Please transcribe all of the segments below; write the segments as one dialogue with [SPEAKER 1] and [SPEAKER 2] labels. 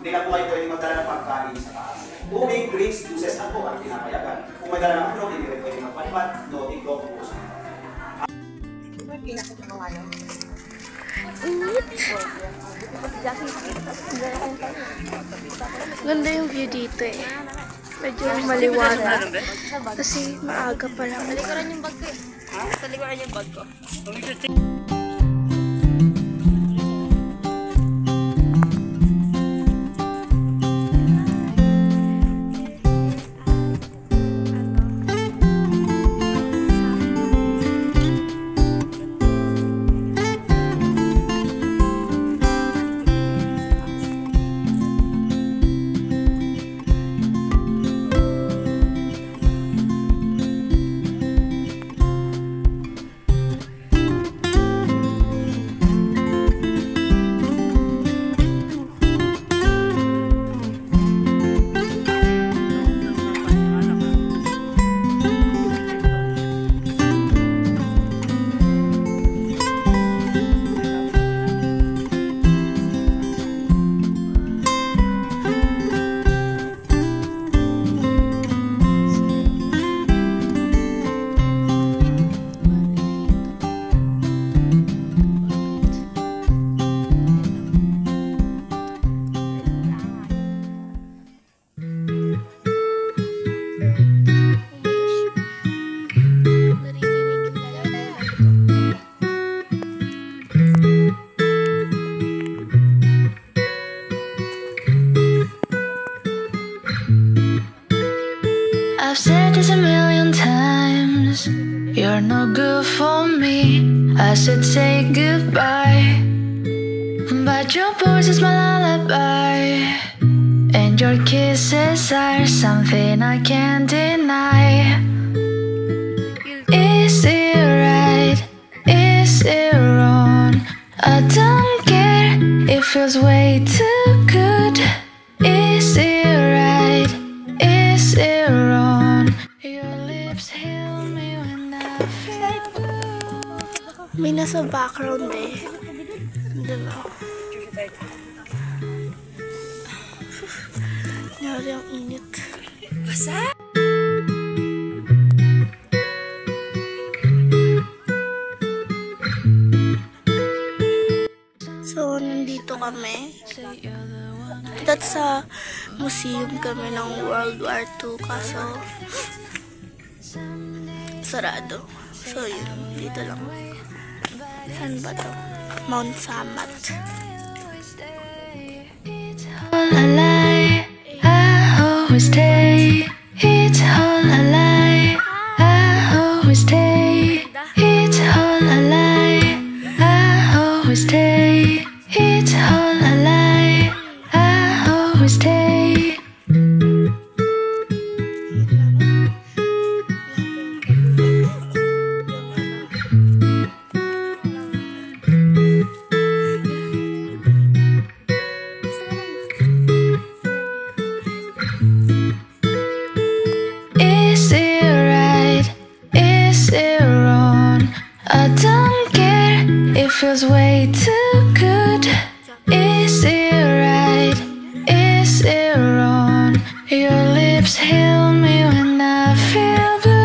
[SPEAKER 1] Hindi na po kayo pwede magdala ng pagkain sa taas. Tubig, drinks, juices lang po ang pinapayagan. Kung may dala ng androg, hindi rin pwede magpatpat, no, tiglo, po sa
[SPEAKER 2] Ganda yung view dito eh. Medyo maliwanag. Kasi maaga pa lang.
[SPEAKER 3] Talikuran yung bag ko eh. Talikuran yung bag ko.
[SPEAKER 4] I've said this a million times, you're no good for me. I should say goodbye, but your voice is my lullaby, and your kisses are something I can't deny. Is it right? Is it wrong? I don't care, it feels way too good. Is it right? Is it wrong? Your lips heal me when I feel blue.
[SPEAKER 2] May nasa background eh. Diba? Nangyari ang init.
[SPEAKER 3] Basa?
[SPEAKER 2] So, nandito kami. Dito sa museum kami ng World War II, kaso sarado. So, yun. Dito lang. Saan ba to? Mount Samat.
[SPEAKER 4] All a lie, I always stay. It's all a lie, I always stay. It's all a lie, I always stay. It's all a lie, I always stay. Is it right? Is it wrong? I don't care, it feels way too good. Is it right? Is it wrong? Your lips heal me when I feel blue.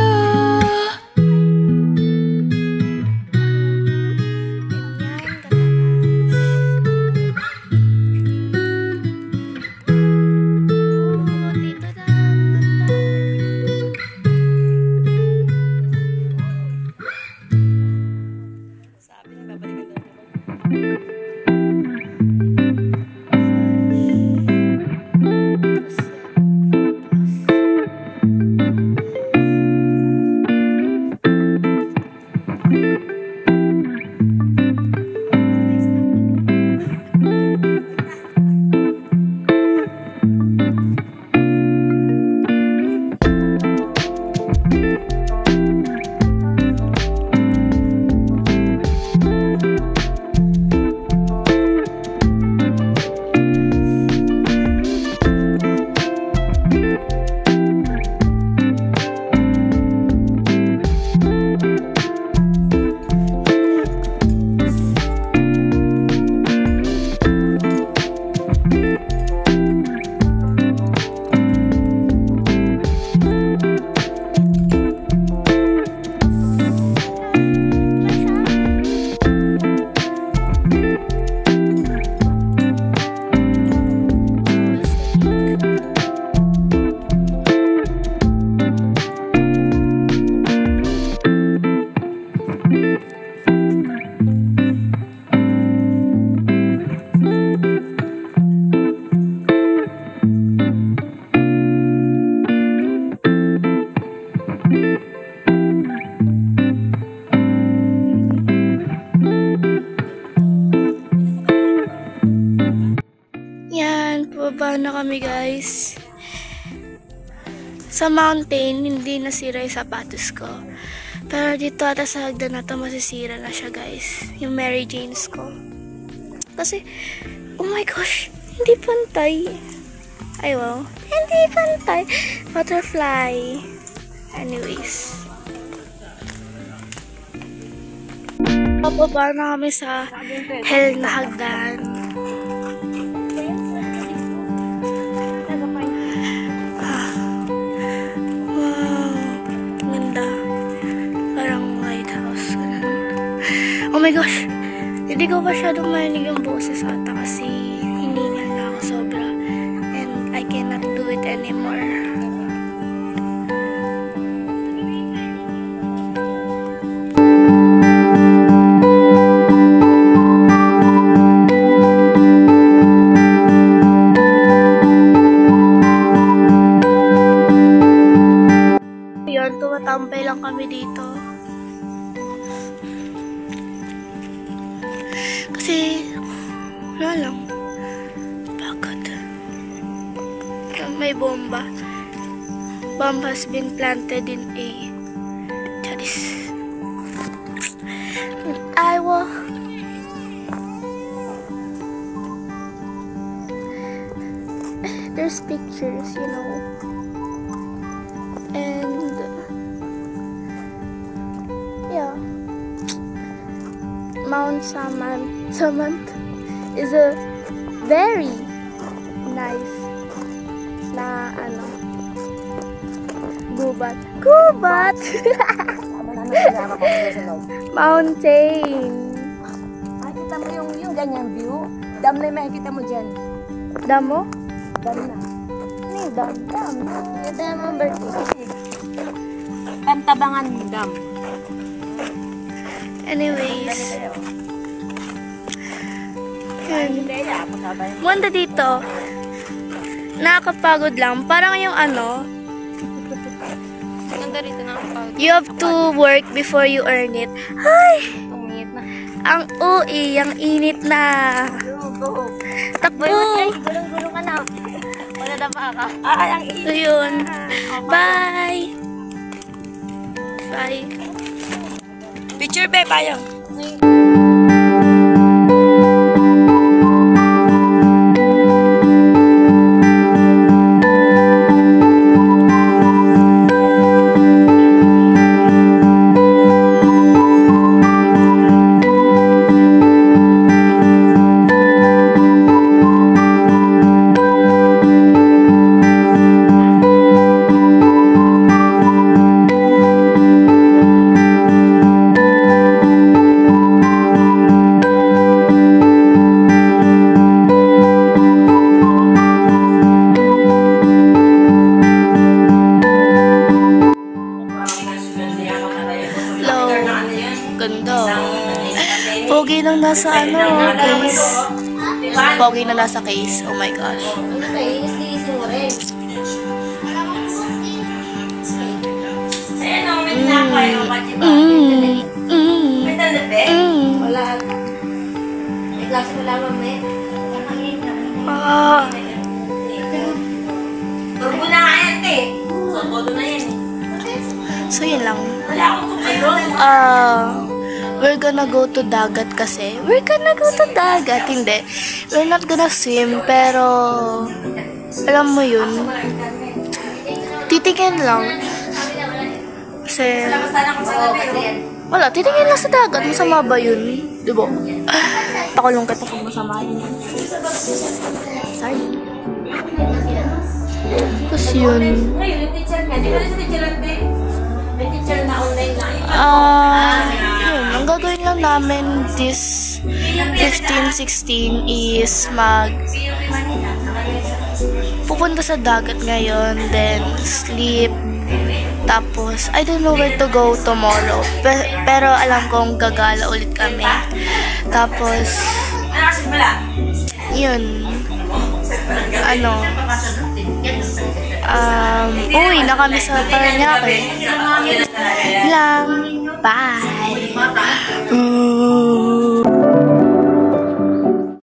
[SPEAKER 2] kami guys. Sa mountain, hindi nasira yung sapatos ko. Pero dito ata sa hagdan na to, masisira na siya guys. Yung Mary Janes ko. Kasi, oh my gosh, hindi pantay. Ay wow, hindi pantay. Butterfly. Anyways. Pababa na kami sa hell na hagdan. Oh my gosh, hindi ko masyadong marinig yung boses ata kasi hiningal na ako sobra and I cannot do it anymore. Yun, tumatambay lang kami dito. Kasi, wala lang. Pagod. May bomba. Bomb has been planted in a Charis. I will. There's pictures, you know. And, yeah. Mount Samant is a very nice na gubat mountain.
[SPEAKER 3] Makikita mo yung ganyang view. Dam na yung makikita mo dyan.
[SPEAKER 2] Dam mo?
[SPEAKER 3] Dam na.
[SPEAKER 2] Ano yung dam? Yung dam number 2.
[SPEAKER 3] Pantabangan dam.
[SPEAKER 2] Anyways, yun. Munda dito, nakakapagod lang. Parang yung
[SPEAKER 3] Ganda rito nakapagod.
[SPEAKER 2] you have to work before you earn it. Ay!
[SPEAKER 3] Tumingit na.
[SPEAKER 2] Ang ui, ang init na.
[SPEAKER 3] Go.
[SPEAKER 2] Takbo!
[SPEAKER 3] Gulong-gulong ka na. Wala na pa ka. Ang
[SPEAKER 2] So yun. Bye! Bye! Picture be, payo. Pogi lang nasa case. Pogi na nasa case. Oh my gosh. So yun lang. We're gonna go to dagat kasi. We're gonna go to dagat. Hindi. We're not gonna swim, pero alam mo yun. Titingin lang. Kasi wala, titingin lang sa dagat. Masama ba yun? Diba? Pakulong kita kung masama yun. Sorry. Tapos yun.
[SPEAKER 3] Ngayon, yung teacher ka. Di ba rin sa teacher natin? May teacher na online na.
[SPEAKER 2] Yun, ang gagawin lang namin this 15-16 is pupunta sa dagat ngayon, then sleep, tapos I don't know where to go tomorrow, pero alam kong gagala ulit kami, tapos yun, uwi na kami sa Paranaque lang. Bye!